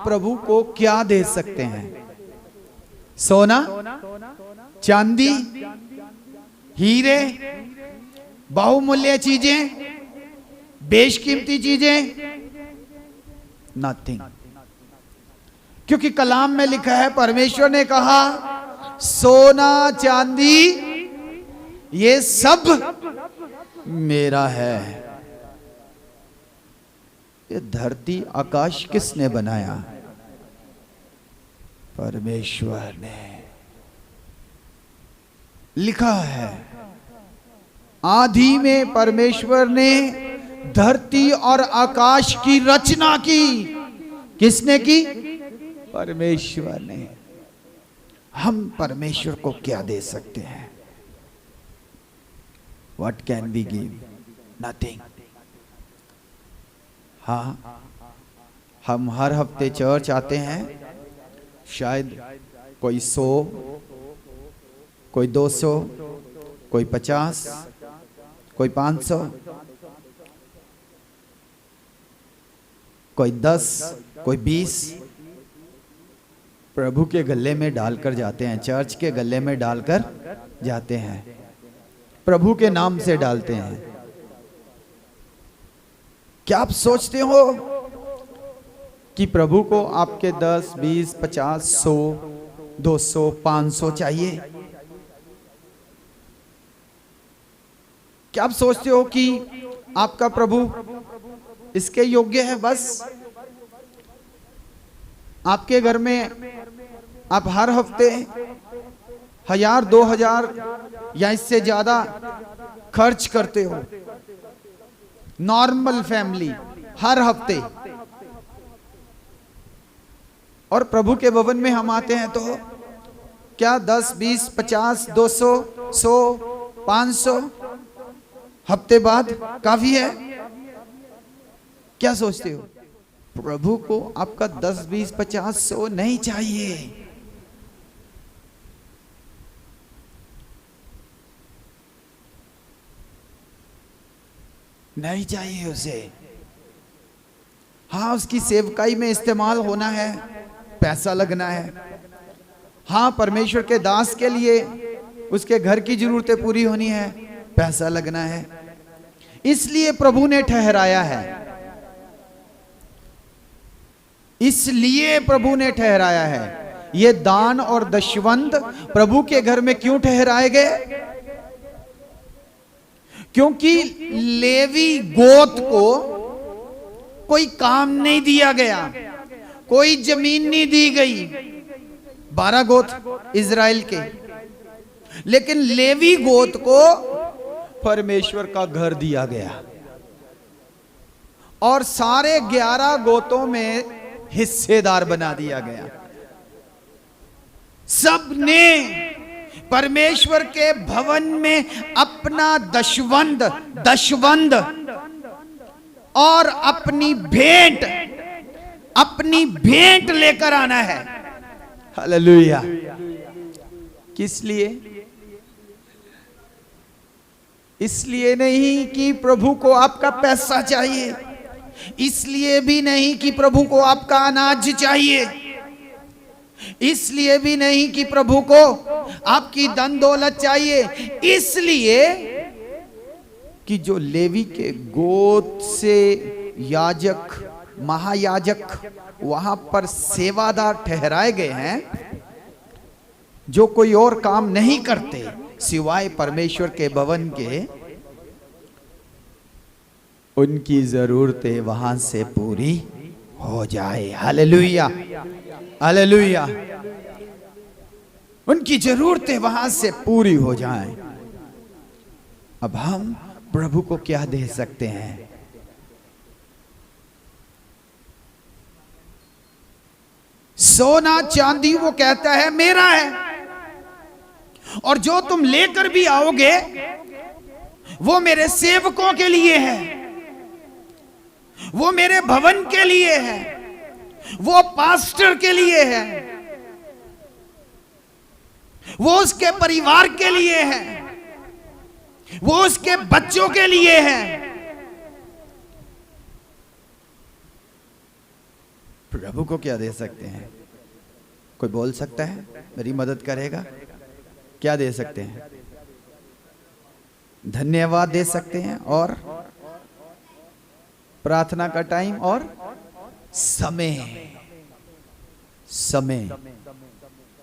प्रभु को क्या दे सकते हैं? सोना, चांदी, हीरे, बहुमूल्य चीजें, बेशकीमती चीजें? नथिंग। क्योंकि कलाम में लिखा है, परमेश्वर ने कहा सोना चांदी ये सब मेरा है। ये धरती आकाश किसने बनाया? परमेश्वर ने। लिखा है आदि में परमेश्वर ने धरती और आकाश की रचना की। किसने की? परमेश्वर ने। हम परमेश्वर को क्या दे सकते हैं? What can we give? Nothing. हाँ, हम हर हफ्ते चर्च आते हैं, शायद कोई 100, कोई 200, कोई 50, कोई 500, कोई 10, कोई 20 प्रभु के गले में डालकर जाते हैं, चर्च के गले में डालकर जाते हैं, प्रभु के नाम से डालते हैं। क्या आप सोचते हो कि प्रभु को आपके 10, 20, 50, 100, 200, 500 चाहिए? क्या आप सोचते हो कि आपका प्रभु इसके योग्य है? बस आपके घर में आप हर हफ्ते 1000, 2000 या इससे ज्यादा खर्च करते हो, नॉर्मल फैमिली हर हफ्ते, और प्रभु के भवन में हम आते हैं तो क्या 10, 20, 50, 200, 100, 500 हफ्ते बाद काफी है? क्या सोचते हो? प्रभु को आपका 10, 20, 50, 100 नहीं चाहिए। नहीं चाहिए उसे। हाँ, उसकी सेवकाई में इस्तेमाल होना है, पैसा लगना है। हाँ, परमेश्वर के दास के लिए उसके घर की जरूरतें पूरी होनी है, पैसा लगना है। इसलिए प्रभु ने ठहराया है, इसलिए प्रभु ने ठहराया है। ये दान और दशवंध प्रभु के घर में क्यों ठहराए गए? क्योंकि लेवी गोत को कोई काम नहीं दिया गया, कोई जमीन नहीं दी गई। 12 गोत इजराइल के, लेकिन लेवी गोत को परमेश्वर का घर दिया गया और सारे 11 गोतों में हिस्सेदार बना दिया गया। सबने परमेश्वर के भवन में अपना दशवंध और अपनी भेंट लेकर आना है। हालेलुया। किस लिए? इसलिए नहीं कि प्रभु को आपका पैसा चाहिए, इसलिए भी नहीं कि प्रभु को आपका अनाज चाहिए, इसलिए भी नहीं कि प्रभु को आपकी धन दौलत चाहिए, इसलिए कि जो लेवी के गोत से याजक, महायाजक वहां पर सेवादार ठहराए गए हैं, जो कोई और काम नहीं करते सिवाय परमेश्वर के भवन के, उनकी जरूरतें वहां से पूरी हो जाए। Hallelujah, hallelujah. उनकी जरूरतें वहां से पूरी हो जाएं। अब हम प्रभु को क्या दे सकते हैं? सोना चांदी वो कहता है मेरा है, और जो तुम लेकर भी आओगे वो मेरे सेवकों के लिए है, वो मेरे भवन के लिए है, वो पास्टर के लिए है, वो उसके परिवार के लिए है, वो उसके बच्चों के लिए है। प्रभु को क्या दे सकते हैं? कोई बोल सकता है मेरी मदद करेगा? क्या दे सकते हैं? धन्यवाद दे सकते हैं, और प्रार्थना का टाइम, और समय। समय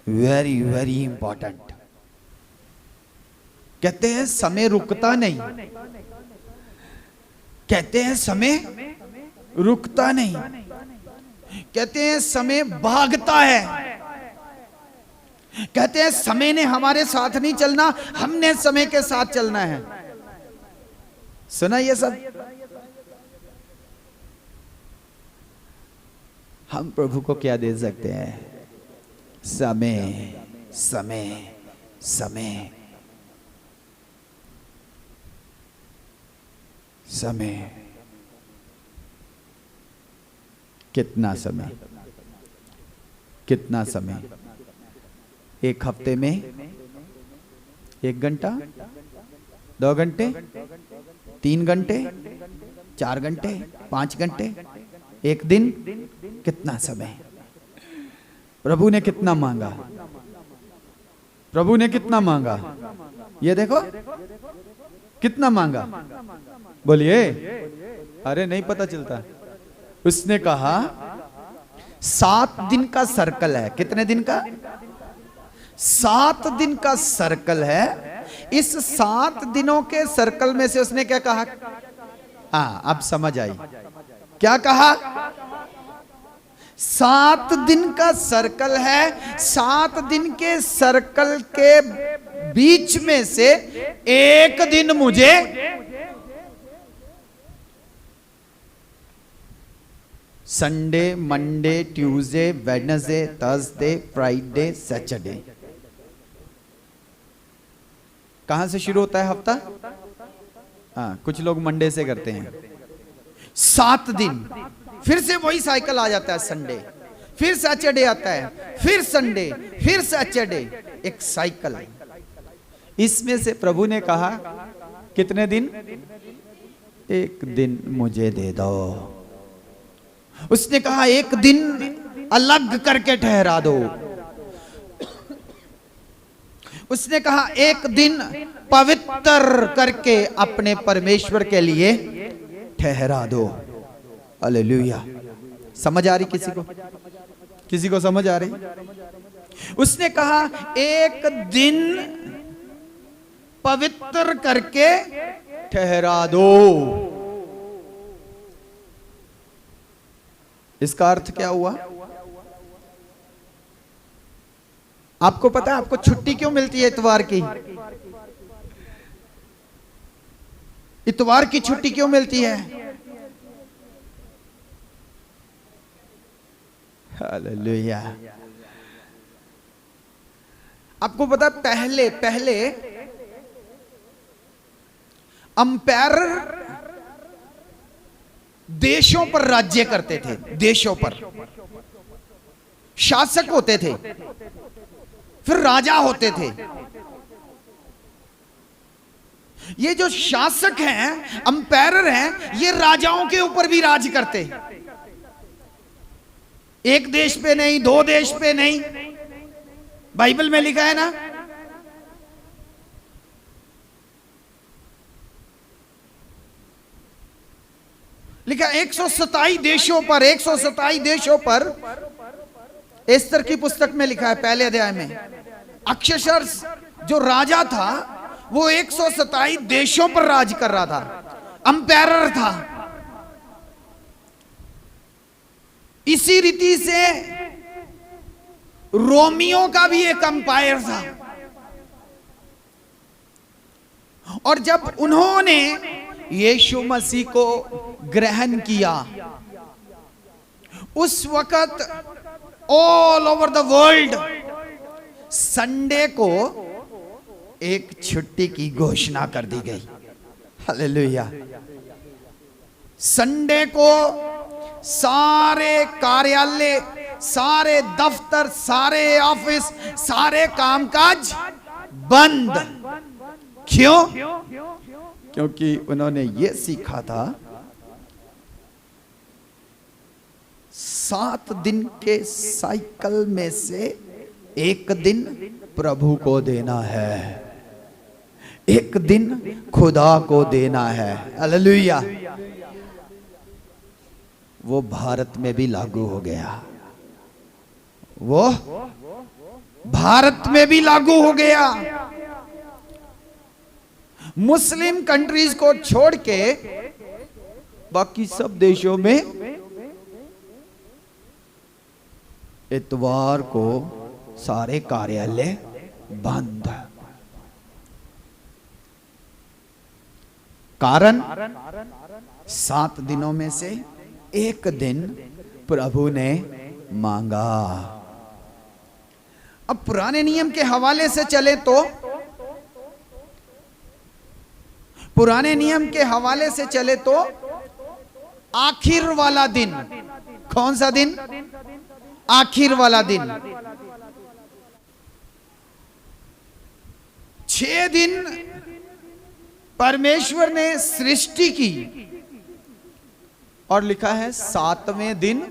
वेरी वेरी इंपॉर्टेंट। कहते हैं समय रुकता नहीं, कहते हैं समय रुकता नहीं, कहते हैं समय भागता है, कहते हैं समय ने हमारे साथ नहीं चलना, हमने समय के साथ चलना है। सुना ये सब? हम प्रभु को क्या दे सकते हैं? समय, समय, समय, समय। कितना समय? कितना समय? एक हफ्ते में 1 घंटा, 2 घंटे, 3 घंटे, 4 घंटे, 5 घंटे, 1 दिन? कितना समय? प्रभु ने कितना मांगा? प्रभु ने कितना मांगा? ये देखो कितना मांगा, बोलिए। अरे नहीं पता चलता। उसने कहा 7 दिन का सर्कल है। कितने दिन का? 7 दिन का सर्कल है। इस 7 दिनों के सर्कल में से उसने क्या कहा? हाँ, अब समझ आई। क्या कहा? 7 दिन का सर्कल है। 7 दिन के सर्कल के बीच में से 1 दिन मुझे Sunday, Monday, Tuesday, Wednesday, Thursday, Friday, Saturday. कहां से शुरू होता है हफ्ता? हाँ, कुछ लोग मंडे से करते हैं। 7 दिन, फिर से वही साइकिल आ जाता है। संडे, फिर सैटरडे आता है, फिर संडे, फिर सैटरडे। एक साइकिल है। इसमें से प्रभु ने कहा कितने दिन? 1 दिन मुझे दे दो। उसने कहा 1 दिन अलग करके ठहरा दो। उसने कहा 1 दिन पवित्र करके अपने परमेश्वर के लिए ठहरा दो। हालेलुया। समझ आ रही किसी को? किसी को समझ आ रही? उसने कहा 1 दिन पवित्र करके ठहरा दो। इसका अर्थ क्या हुआ? आपको पता है आपको छुट्टी क्यों मिलती है इतवार की? इतवार की छुट्टी क्यों मिलती है? हालेलुया। आपको पता पहले पहले अंपायर देशों पर राज्य करते थे। देशों पर शासक होते थे, फिर राजा होते थे। ये जो शासक हैं, अंपायर हैं, ये राजाओं के ऊपर भी राज करते। 1 देश पे नहीं, 2 देश पे नहीं। बाइबल में लिखा है ना, लिखा 127 देशों पर, 127 देशों पर। एस्तर की पुस्तक में लिखा है पहले अध्याय में, अक्षर जो राजा था वो 127 देशों पर राज कर रहा था, अंपायर था। इसी रीति से रोमियों का भी एक अंपायर था। और जब उन्होंने यीशु मसीह को ग्रहण किया, उस वक्त all over the world Sunday को एक छुट्टी की घोषणा कर दी गई। हालेलुया। संडे को सारे कार्यालय, सारे दफ्तर, सारे ऑफिस, सारे कामकाज बंद। क्यों? क्योंकि उन्होंने ये सीखा था 7 दिन के साइकिल में से एक दिन प्रभु को देना है, एक दिन खुदा को देना है। हालेलुया। वो भारत में भी लागू हो गया, वो भारत में भी लागू हो गया। मुस्लिम कंट्रीज को छोड़ के बाकी सब देशों में इतवार को सारे कार्यालय बंद। कारण 7 दिनों में से एक दिन प्रभु ने मांगा। अब पुराने नियम के हवाले से चले तो, पुराने नियम के हवाले से चले तो आखिर वाला दिन, कौन सा दिन? आखिर वाला दिन। 6 दिन परमेश्वर ने सृष्टि की और लिखा है 7वें दिन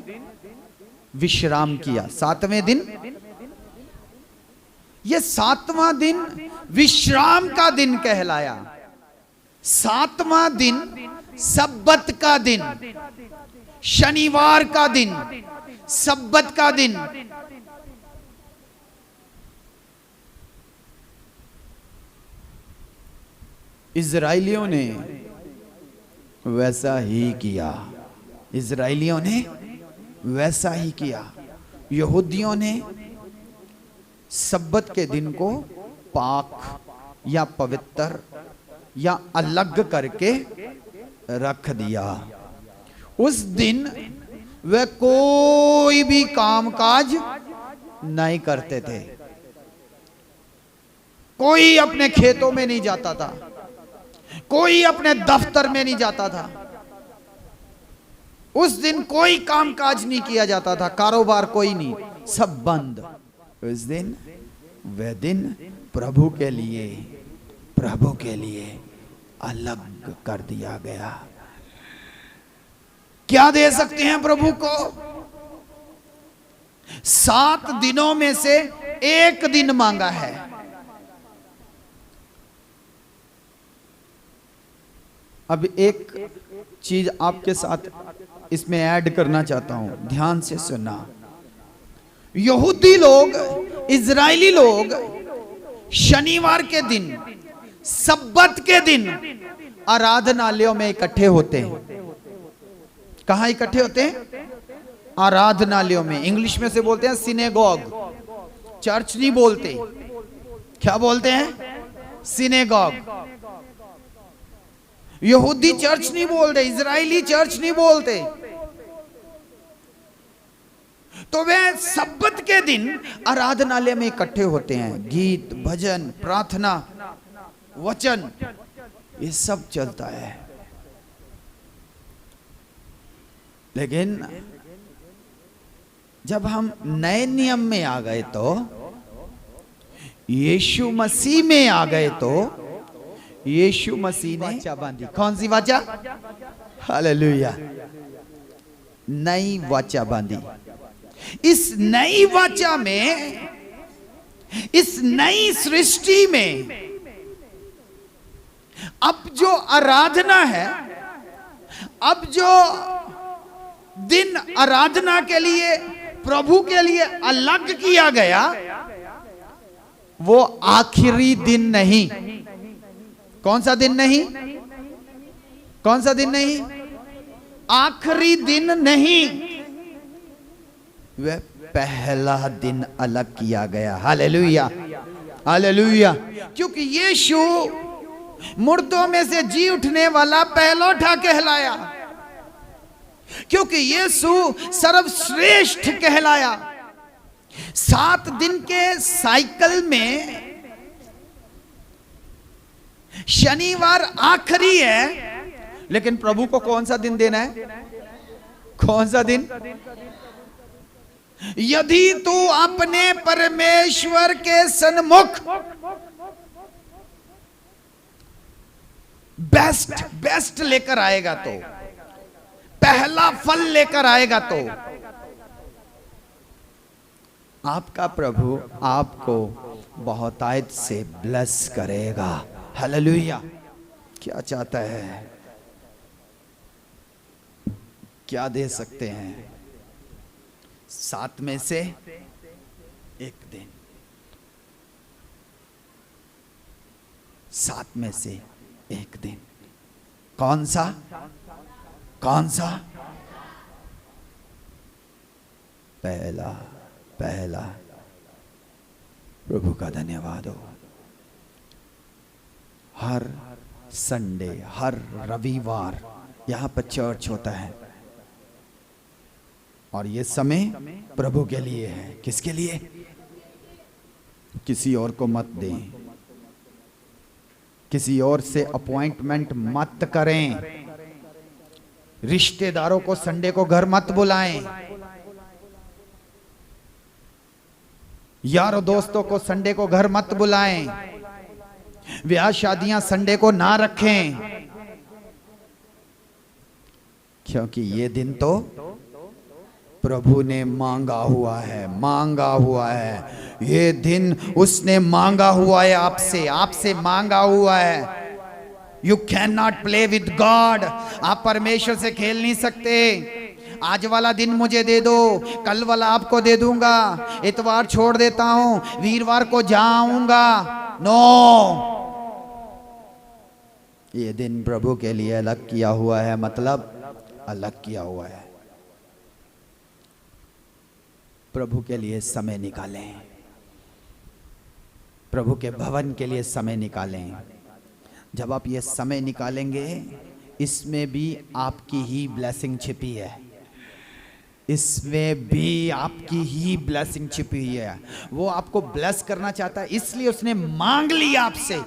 विश्राम किया। 7वें दिन, यह 7वां दिन विश्राम का दिन कहलाया। 7वां दिन सब्बत का दिन, शनिवार का दिन, सब्बत का दिन। इजराइलियों ने वैसा ही किया, इजराइलियों ने वैसा ही किया। यहूदियों ने सब्बत के दिन को पाक या पवित्र या अलग करके रख दिया। उस दिन वे कोई भी कामकाज नहीं करते थे, कोई अपने खेतों में नहीं जाता था, कोई अपने दफ्तर में नहीं जाता था। उस दिन कोई कामकाज नहीं किया जाता था, कारोबार कोई नहीं, सब बंद। उस दिन, वह दिन प्रभु के लिए, प्रभु के लिए अलग कर दिया गया। क्या दे सकते हैं प्रभु को? 7 दिनों में से एक दिन मांगा है। अब एक चीज आपके साथ इसमें ऐड करना चाहता हूं, ध्यान से सुनना। यहूदी लोग, इजरायली लोग शनिवार के दिन, सब्बत के दिन आराधनालयों में इकट्ठे होते हैं। कहां इकट्ठे होते हैं? आराधनालयों में। इंग्लिश में से बोलते हैं सिनेगॉग, चर्च नहीं बोलते। क्या बोलते हैं? सिनेगॉग। यहूदी चर्च नहीं बोलते, इजरायली चर्च नहीं बोलते। तो वे सब्बत के दिन आराधनालय में इकट्ठे होते हैं। गीत, भजन, प्रार्थना, वचन, ये सब चलता है। लेकिन जब हम नए नियम में आ गए, तो यीशु मसीह में आ गए, तो यीशु मसीह ने वाचा बांधी। कौन सी वाचा? हालेलुया। नई वाचा बांधी। इस नई वाचा में, इस नई सृष्टि में अब जो आराधना है, अब जो दिन आराधना के लिए, प्रभु के लिए अलग किया गया, वो आखिरी दिन नहीं। कौन सा दिन नहीं? कौन सा दिन नहीं? आखिरी दिन नहीं, वह पहला दिन अलग किया गया। Hallelujah, hallelujah. क्योंकि यीशु मुर्दों में से जी उठने वाला पहलौठा कहलाया, क्योंकि यीशु सर्वश्रेष्ठ कहलाया। 7 दिन के साइकिल में शनिवार आखिरी है, लेकिन प्रभु को कौन सा दिन देना है? कौन सा दिन? यदि तू अपने परमेश्वर के सन्मुख बेस्ट लेकर आएगा, तो पहला फल लेकर आएगा, तो आपका प्रभु आपको बहुतायत से ब्लेस करेगा। हालेलुया। क्या चाहता है, क्या दे सकते हैं? 7 में से 1 दिन, 7 में से 1 दिन। कौन सा? कौन सा? पहला पहला। प्रभु का धन्यवाद हो। हर संडे, हर रविवार यहां पर चर्च होता है और ये समय प्रभु के लिए है। किसके लिए? किसी और को मत दें, किसी और से अपॉइंटमेंट मत करें, रिश्तेदारों को संडे को घर मत बुलाएं, यारों दोस्तों को संडे को घर मत बुलाएं, ब्याह शादियां संडे को ना रखें, क्योंकि ये दिन तो प्रभु ने मांगा हुआ है, मांगा हुआ है। ये दिन उसने मांगा हुआ है, आपसे, आपसे मांगा हुआ है। You can not play with God. आप परमेश्वर से खेल नहीं सकते। आज वाला दिन मुझे दे दो, कल वाला आपको दे दूंगा, इतवार छोड़ देता हूं, वीरवार को जाऊंगा। नो, ये दिन प्रभु के लिए अलग किया हुआ है, मतलब अलग किया हुआ है। प्रभु के लिए समय निकालें, प्रभु के भवन के लिए समय निकालें। जब आप ये समय निकालेंगे, इसमें भी आपकी ही ब्लेसिंग छिपी है, इसमें भी आपकी ही ब्लेसिंग छिपी है। वो आपको ब्लेस करना चाहता है, इसलिए उसने मांग लिया आपसे,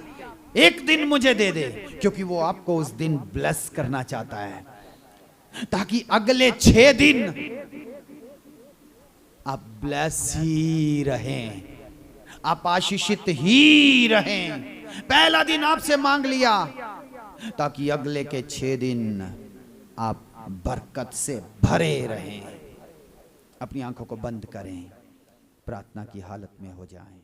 1 दिन मुझे दे दे, क्योंकि वो आपको उस दिन ब्लेस करना चाहता है, ताकि अगले 6 दिन आप ब्लेस ही रहें, आप आशीषित ही रहें। पहला दिन आपसे मांग लिया ताकि अगले के 6 दिन आप बरकत से भरे रहें। अपनी आंखों को बंद करें, प्रार्थना की हालत में हो जाएं।